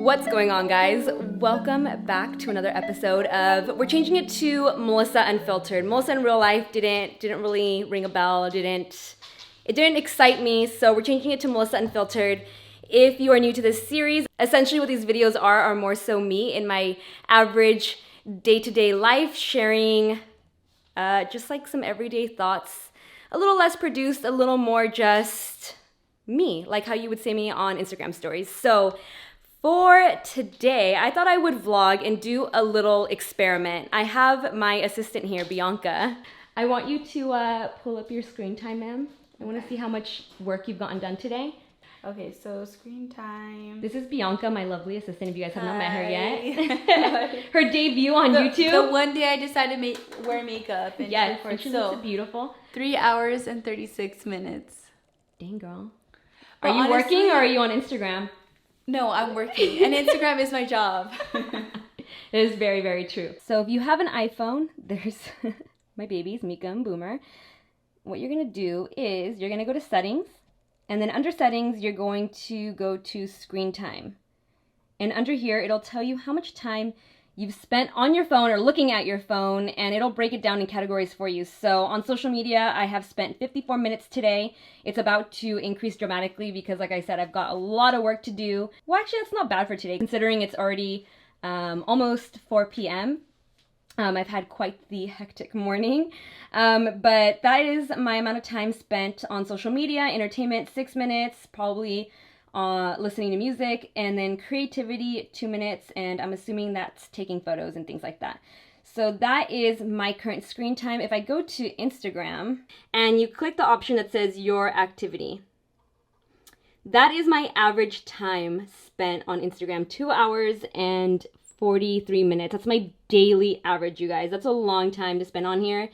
What's going on, guys? Welcome back to another episode of, we're changing it to Melissa Unfiltered. Melissa in real life didn't really ring a bell, it didn't excite me, so we're changing it to Melissa Unfiltered. If you are new to this series, essentially what these videos are more so me in my average day-to-day life, sharing just like some everyday thoughts, a little less produced, a little more just me, like how you would say me on Instagram stories. So for today, I thought I would vlog and do a little experiment. I have my assistant here, Bianca. I want you to pull up your screen time, ma'am. I want to see how much work you've gotten done today. Okay, so screen time. This is Bianca, my lovely assistant, if you guys have not met her yet. Her debut on YouTube. The one day I decided to wear makeup. And yes, and she looks beautiful. 3 hours and 36 minutes. Dang, girl. Are you honestly working or are you on Instagram? No, I'm working, and Instagram is my job. It is very, very true. So if you have an iPhone, there's my babies, Mika and Boomer. What you're gonna do is you're gonna go to settings, and then under settings, you're going to go to screen time. And under here, it'll tell you how much time you've spent on your phone or looking at your phone, and it'll break it down in categories for you. So on social media, I have spent 54 minutes today. It's about to increase dramatically because, like I said, I've got a lot of work to do. Well, actually, that's not bad for today, considering it's already almost 4 p.m. I've had quite the hectic morning, but that is my amount of time spent on social media. Entertainment, 6 minutes, probably listening to music, and then creativity, 2 minutes, and I'm assuming that's taking photos and things like that. So that is my current screen time. If I go to Instagram and you click the option that says your activity, that is my average time spent on Instagram, 2 hours and 43 minutes. That's my daily average, you guys. That's a long time to spend on here.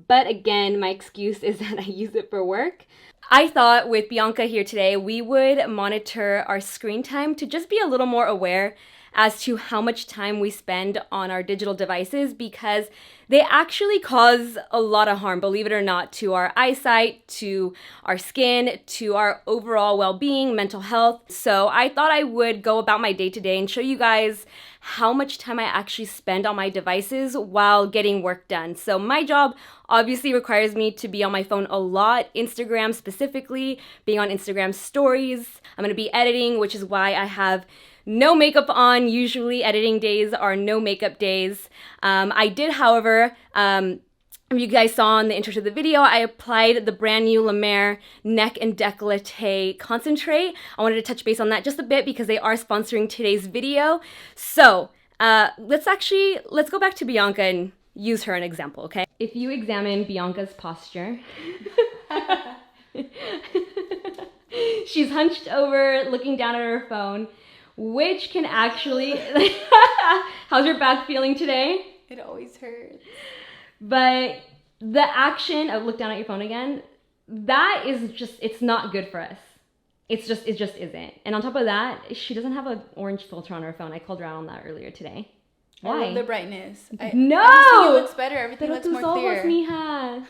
But again, my excuse is that I use it for work. I thought with Bianca here today, we would monitor our screen time to just be a little more aware as to how much time we spend on our digital devices, because they actually cause a lot of harm, believe it or not, to our eyesight, to our skin, to our overall well-being, mental health. So I thought I would go about my day-to-day and show you guys how much time I actually spend on my devices while getting work done. So my job obviously requires me to be on my phone a lot, Instagram specifically, being on Instagram stories. I'm gonna be editing, which is why I have no makeup on. Usually editing days are no makeup days. I did, however, if you guys saw in the intro to the video, I applied the brand new La Mer neck and décolleté Concetrate. I wanted to touch base on that just a bit because they are sponsoring today's video. So let's go back to Bianca and use her as an example, okay? If you examine Bianca's posture, she's hunched over, looking down at her phone, which can actually, how's your back feeling today? It always hurts. But the action of look down at your phone again, that is just, it's not good for us. It just isn't. And on top of that, she doesn't have an orange filter on her phone. I called her out on that earlier today. Why? I love the brightness. No! I just think it looks better. Everything looks more clear. Mija.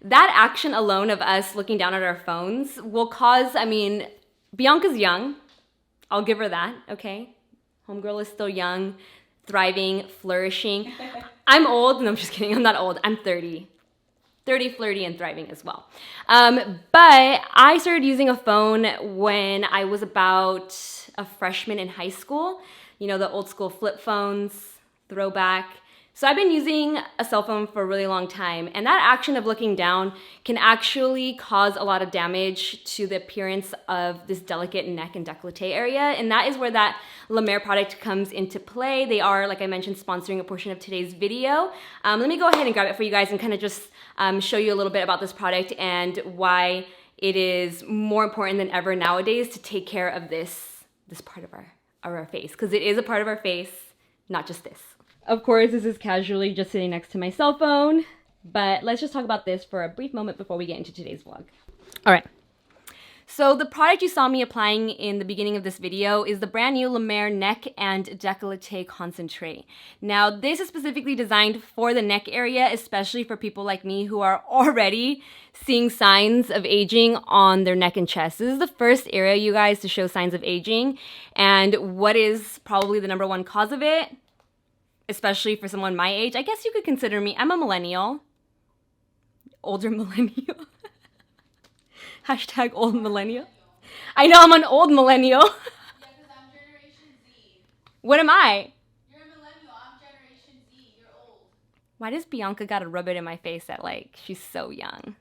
That action alone of us looking down at our phones will cause, I mean, Bianca's young. I'll give her that, okay? Homegirl is still young, thriving, flourishing. I'm old. No, I'm just kidding. I'm not old. I'm 30. 30, flirty, and thriving as well. But I started using a phone when I was about a freshman in high school. You know, the old school flip phones, throwback. So I've been using a cell phone for a really long time, and that action of looking down can actually cause a lot of damage to the appearance of this delicate neck and décolleté area, and that is where that La Mer product comes into play. They are, like I mentioned, sponsoring a portion of today's video. Let me go ahead and grab it for you guys and kind of just show you a little bit about this product and why it is more important than ever nowadays to take care of this part of our face, because it is a part of our face, not just this. Of course, this is casually just sitting next to my cell phone, but let's just talk about this for a brief moment before we get into today's vlog. All right. So the product you saw me applying in the beginning of this video is the brand new La Mer Neck and Décolleté Concentrate. Now this is specifically designed for the neck area, especially for people like me who are already seeing signs of aging on their neck and chest. This is the first area, you guys, to show signs of aging. And what is probably the #1 cause of it, especially for someone my age? I guess you could consider me, I'm a millennial. Older millennial. Hashtag old millennial. I know I'm an old millennial. Yeah, because I'm Generation Z. What am I? You're a millennial. I'm Generation Z. You're old. Why does Bianca gotta rub it in my face that, like, she's so young?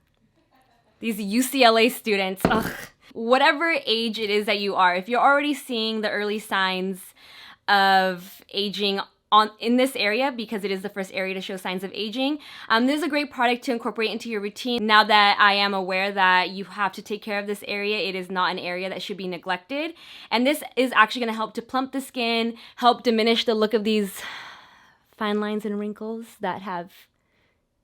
These UCLA students, ugh. Whatever age it is that you are, if you're already seeing the early signs of aging in this area, because it is the first area to show signs of aging, this is a great product to incorporate into your routine. Now that I am aware that you have to take care of this area, it is not an area that should be neglected. And this is actually going to help to plump the skin, help diminish the look of these fine lines and wrinkles that have,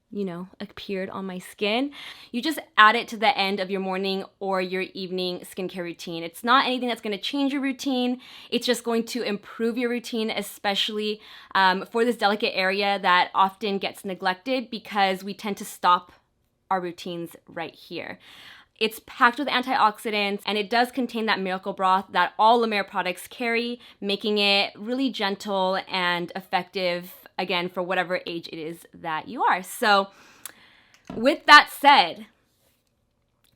you know, appeared on my skin. You just add it to the end of your morning or your evening skincare routine. It's not anything that's going to change your routine. It's just going to improve your routine, especially for this delicate area that often gets neglected because we tend to stop our routines right here. It's packed with antioxidants, and it does contain that miracle broth that all La Mer products carry, making it really gentle and effective, again, for whatever age it is that you are. So with that said,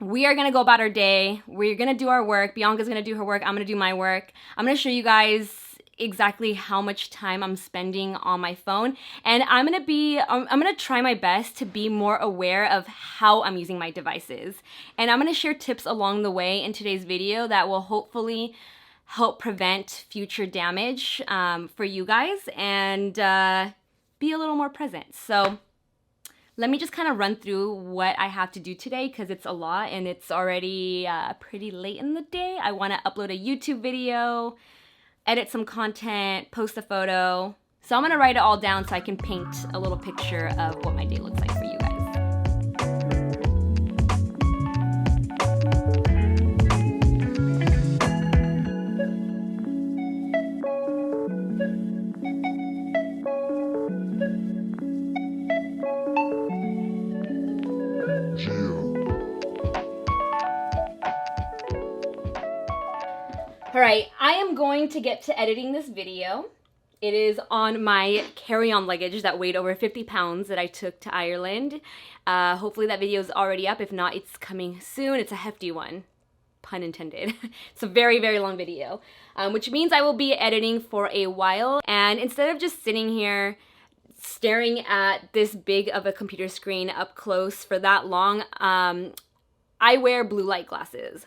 we are gonna go about our day. We're gonna do our work. Bianca's gonna do her work. I'm gonna do my work. I'm gonna show you guys exactly how much time I'm spending on my phone. And I'm gonna try my best to be more aware of how I'm using my devices. And I'm gonna share tips along the way in today's video that will hopefully help prevent future damage for you guys and be a little more present. So let me just kind of run through what I have to do today because it's a lot and it's already pretty late in the day. I want to upload a YouTube video, edit some content, post a photo. So I'm going to write it all down so I can paint a little picture of what my day looks like for you guys. All right, I am going to get to editing this video. It is on my carry-on luggage that weighed over 50 pounds that I took to Ireland. Hopefully that video is already up. If not, it's coming soon. It's a hefty one, pun intended. It's a very, very long video, which means I will be editing for a while. And instead of just sitting here staring at this big of a computer screen up close for that long, I wear blue light glasses.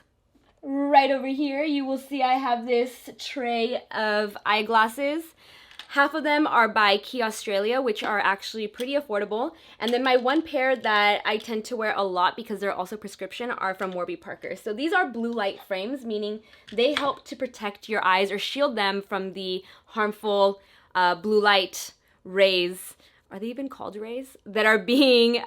Right over here, you will see I have this tray of eyeglasses. Half of them are by Key Australia, which are actually pretty affordable. And then my one pair that I tend to wear a lot because they're also prescription are from Warby Parker. So these are blue light frames, meaning they help to protect your eyes or shield them from the harmful blue light rays. Are they even called rays? That are being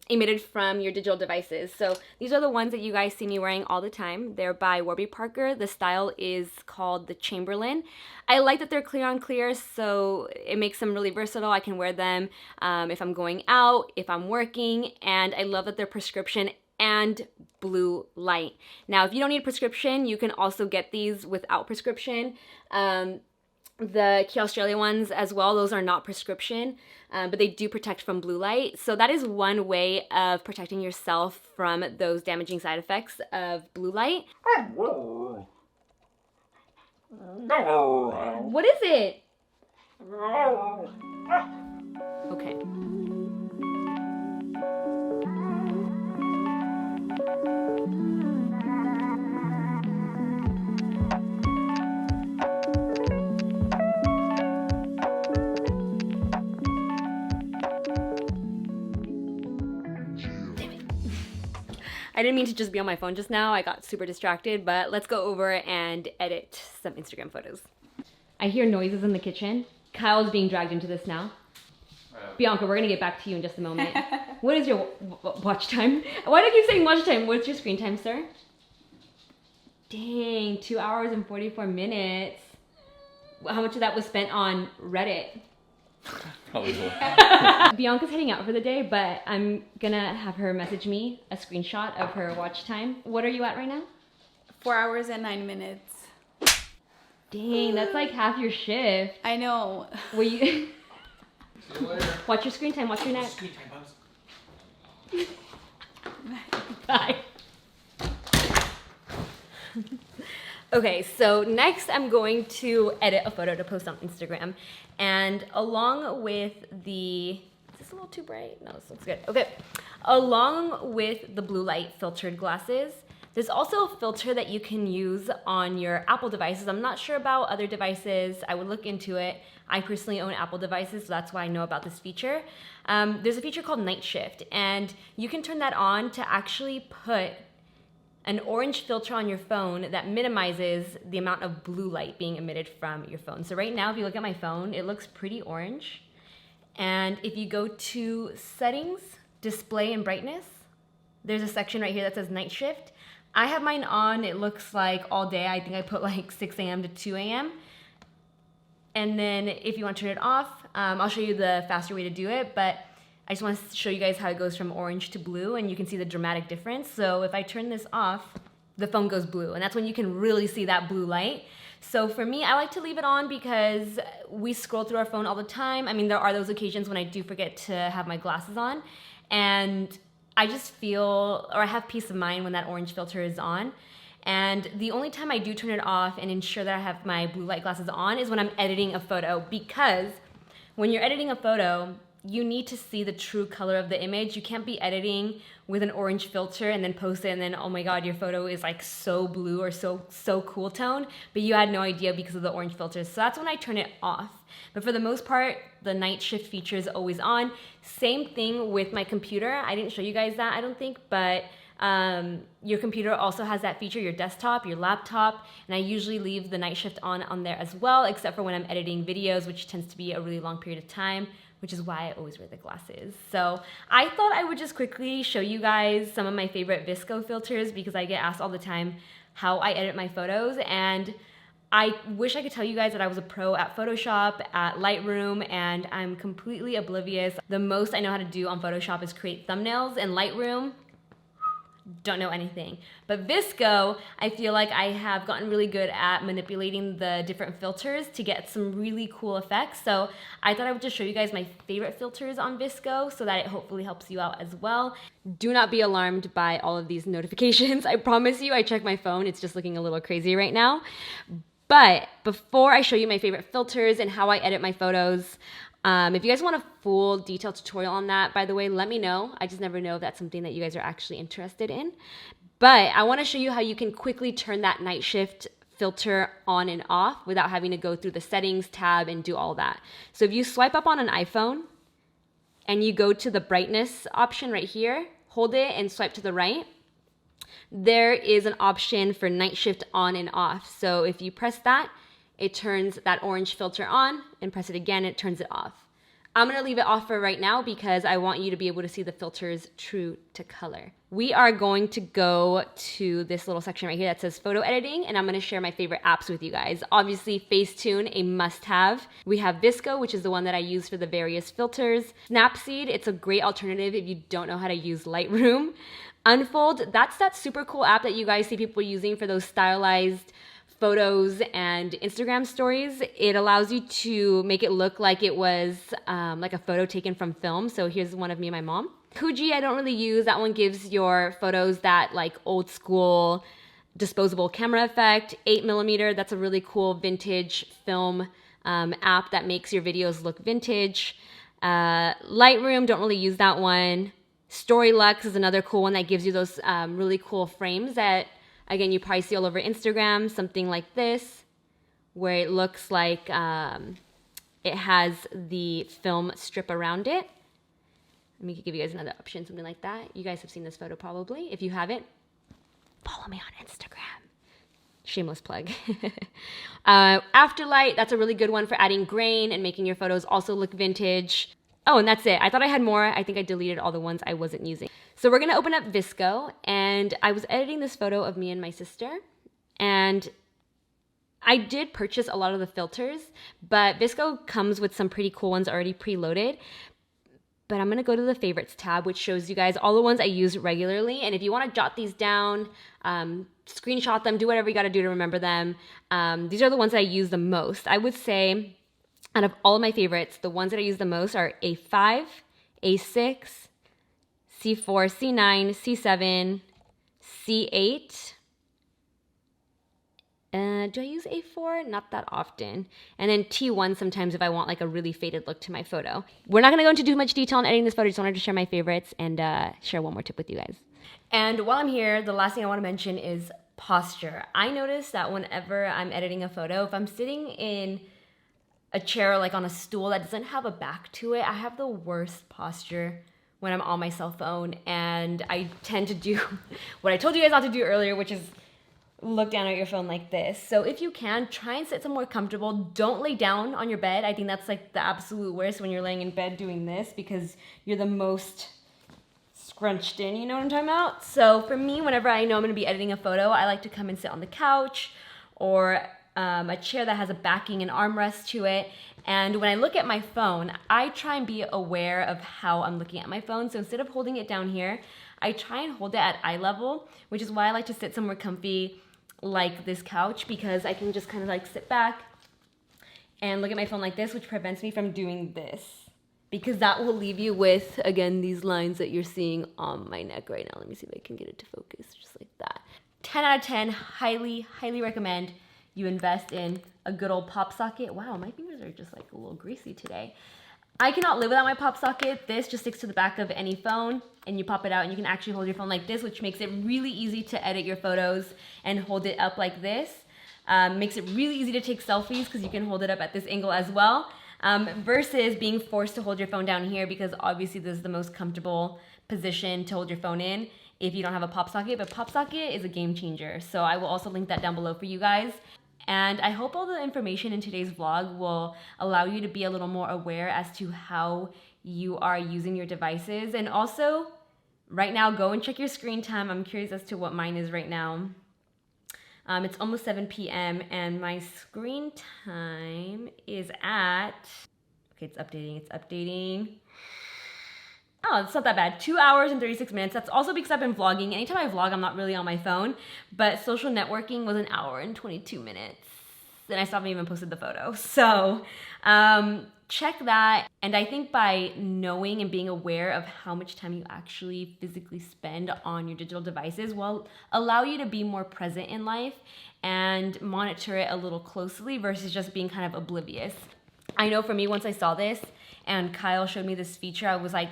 emitted from your digital devices. So these are the ones that you guys see me wearing all the time. They're by Warby Parker. The style is called the Chamberlain. I like that they're clear on clear, so it makes them really versatile. I can wear them if I'm going out, if I'm working, and I love that they're prescription and blue light. Now, if you don't need a prescription, you can also get these without prescription. The Key Australia ones as well, those are not prescription, but they do protect from blue light. So that is one way of protecting yourself from those damaging side effects of blue light. What is it? Okay. I didn't mean to just be on my phone just now. I got super distracted, but let's go over and edit some Instagram photos. I hear noises in the kitchen. Kyle's being dragged into this now. Bianca, we're gonna get back to you in just a moment. What is your watch time? Why do I keep saying watch time? What's your screen time, sir? Dang, 2 hours and 44 minutes. How much of that was spent on Reddit? Probably more. Bianca's heading out for the day, but I'm gonna have her message me a screenshot of her watch time. What are you at right now? 4 hours and 9 minutes. Dang, that's like half your shift. I know. Will you... See you later. Watch your screen time, watch your neck. Screen time, Bubs. Bye. Okay, so next I'm going to edit a photo to post on Instagram. And along with the, is this a little too bright? No, this looks good. Okay, along with the blue light filtered glasses, there's also a filter that you can use on your Apple devices. I'm not sure about other devices. I would look into it. I personally own Apple devices, so that's why I know about this feature. There's a feature called Night Shift, and you can turn that on to actually put an orange filter on your phone that minimizes the amount of blue light being emitted from your phone. So right now, if you look at my phone, it looks pretty orange. And if you go to Settings, Display and Brightness, there's a section right here that says Night Shift. I have mine on, it looks like all day. I think I put like 6 a.m. to 2 a.m. And then if you want to turn it off, I'll show you the faster way to do it, but I just want to show you guys how it goes from orange to blue, and you can see the dramatic difference. So if I turn this off, the phone goes blue, and that's when you can really see that blue light. So for me, I like to leave it on because we scroll through our phone all the time. I mean, there are those occasions when I do forget to have my glasses on, and I just feel, or I have peace of mind when that orange filter is on. And the only time I do turn it off and ensure that I have my blue light glasses on is when I'm editing a photo, because when you're editing a photo, you need to see the true color of the image. You can't be editing with an orange filter and then post it and then, oh my God, your photo is like so blue or so cool tone, but you had no idea because of the orange filters. So that's when I turn it off. But for the most part, the night shift feature is always on. Same thing with my computer. I didn't show you guys that, I don't think, but your computer also has that feature, your desktop, your laptop, and I usually leave the night shift on there as well, except for when I'm editing videos, which tends to be a really long period of time, which is why I always wear the glasses. So I thought I would just quickly show you guys some of my favorite VSCO filters because I get asked all the time how I edit my photos, and I wish I could tell you guys that I was a pro at Photoshop, at Lightroom, and I'm completely oblivious. The most I know how to do on Photoshop is create thumbnails, and Lightroom, don't know anything. But VSCO, I feel like I have gotten really good at manipulating the different filters to get some really cool effects. So I thought I would just show you guys my favorite filters on VSCO so that it hopefully helps you out as well. Do not be alarmed by all of these notifications. I promise you, I check my phone. It's just looking a little crazy right now. But before I show you my favorite filters and how I edit my photos, if you guys want a full detailed tutorial on that, by the way, let me know. I just never know if that's something that you guys are actually interested in. But I want to show you how you can quickly turn that night shift filter on and off without having to go through the settings tab and do all that. So if you swipe up on an iPhone and you go to the brightness option right here, hold it and swipe to the right, there is an option for night shift on and off. So if you press that, it turns that orange filter on, and press it again, it turns it off. I'm gonna leave it off for right now because I want you to be able to see the filters true to color. We are going to go to this little section right here that says photo editing, and I'm gonna share my favorite apps with you guys. Obviously, Facetune, a must-have. We have VSCO, which is the one that I use for the various filters. Snapseed, it's a great alternative if you don't know how to use Lightroom. Unfold, that's that super cool app that you guys see people using for those stylized photos and Instagram stories. It allows you to make it look like it was like a photo taken from film. So here's one of me and my mom. Fuji, I don't really use. That one gives your photos that like old school disposable camera effect. 8mm, that's a really cool vintage film app that makes your videos look vintage. Lightroom, don't really use that one. Storylux is another cool one that gives you those really cool frames that, again, you probably see all over Instagram, something like this, where it looks like it has the film strip around it. Let me give you guys another option, something like that. You guys have seen this photo probably. If you haven't, follow me on Instagram. Shameless plug. Afterlight, that's a really good one for adding grain and making your photos also look vintage. Oh, and that's it. I thought I had more. I think I deleted all the ones I wasn't using. So we're gonna open up VSCO, and I was editing this photo of me and my sister, And I did purchase a lot of the filters, but VSCO comes with some pretty cool ones already preloaded. But I'm going to go to the favorites tab, which shows you guys all the ones I use regularly. And if you want to jot these down, screenshot them, do whatever you got to do to remember them. These are the ones that I use the most. I would say out of all of my favorites, the ones that I use the most are A5, A6, C4, C9, C7, C8. Do I use A4? Not that often. And then T1 sometimes if I want like a really faded look to my photo. We're not going to go into too much detail on editing this photo. Just wanted to share my favorites and share one more tip with you guys. And while I'm here, the last thing I want to mention is posture. I notice that whenever I'm editing a photo, if I'm sitting in a chair like on a stool that doesn't have a back to it, I have the worst posture when I'm on my cell phone. And I tend to do what I told you guys not to do earlier, which is look down at your phone like this. So if you can, try and sit somewhere comfortable. Don't lay down on your bed. I think that's like the absolute worst when you're laying in bed doing this because you're the most scrunched in, you know what I'm talking about? So for me, whenever I know I'm gonna be editing a photo, I like to come and sit on the couch or a chair that has a backing and armrest to it. And when I look at my phone, I try and be aware of how I'm looking at my phone. So instead of holding it down here, I try and hold it at eye level, which is why I like to sit somewhere comfy like this couch, because I can just kind of like sit back and look at my phone like this, which prevents me from doing this, because that will leave you with, again, these lines that you're seeing on my neck right now. Let me see if I can get it to focus, just like that. 10 out of 10, highly, highly recommend you invest in a good old pop socket. Wow, my fingers are just like a little greasy today. I cannot live without my pop socket. This just sticks to the back of any phone and you pop it out and you can actually hold your phone like this, which makes it really easy to edit your photos and hold it up like this. Makes it really easy to take selfies because you can hold it up at this angle as well, versus being forced to hold your phone down here, because obviously this is the most comfortable position to hold your phone in if you don't have a pop socket. But pop socket is a game changer. So I will also link that down below for you guys. And I hope all the information in today's vlog will allow you to be a little more aware as to how you are using your devices. And also, right now, go and check your screen time. I'm curious as to what mine is right now. It's almost 7 p.m. and my screen time is at, okay, it's updating. Oh, it's not that bad. 2 hours and 36 minutes. That's also because I've been vlogging. Anytime I vlog, I'm not really on my phone. But social networking was 1 hour and 22 minutes. And I still haven't even posted the photo. So check that. And I think by knowing and being aware of how much time you actually physically spend on your digital devices will allow you to be more present in life and monitor it a little closely versus just being kind of oblivious. I know for me, once I saw this and Kyle showed me this feature, I was like,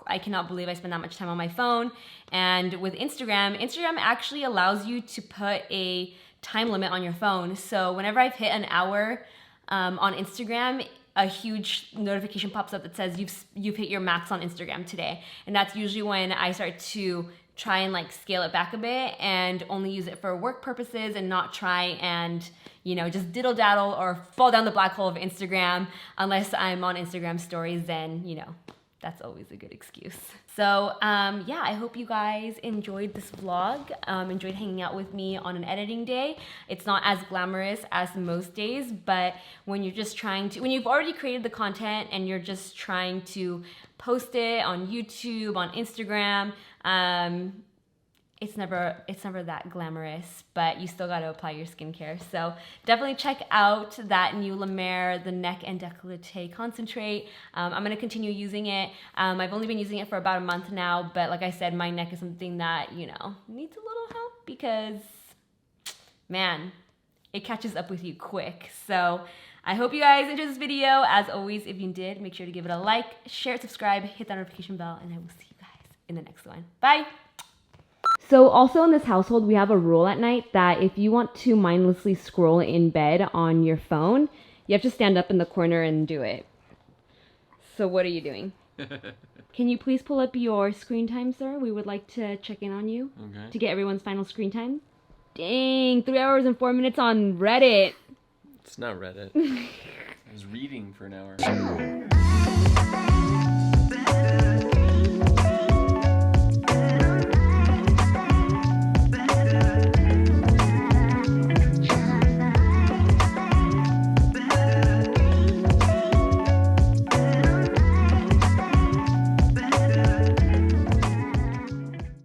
I cannot believe I spend that much time on my phone. And with Instagram actually allows you to put a time limit on your phone. So whenever I've hit an hour on Instagram, a huge notification pops up that says you've hit your max on Instagram today. And that's usually when I start to try and like scale it back a bit and only use it for work purposes and not try and, you know, just diddle daddle or fall down the black hole of Instagram. Unless I'm on Instagram stories, then, you know, that's always a good excuse. So yeah, I hope you guys enjoyed this vlog, enjoyed hanging out with me on an editing day. It's not as glamorous as most days, but when you're just trying to, when you've already created the content and you're just trying to post it on YouTube, on Instagram, it's never that glamorous, but you still got to apply your skincare. So definitely check out that new La Mer, the neck and décolleté concentrate. I'm going to continue using it. I've only been using it for about a month now, but like I said, my neck is something that, you know, needs a little help because, man, it catches up with you quick. So I hope you guys enjoyed this video. As always, if you did, make sure to give it a like, share it, subscribe, hit that notification bell, and I will see you guys in the next one. Bye! So also in this household, we have a rule at night that if you want to mindlessly scroll in bed on your phone, you have to stand up in the corner and do it. So what are you doing? Can you please pull up your screen time, sir? We would like to check in on you to get everyone's final screen time. Dang, 3 hours and 4 minutes on Reddit. It's not Reddit. I was reading for an hour.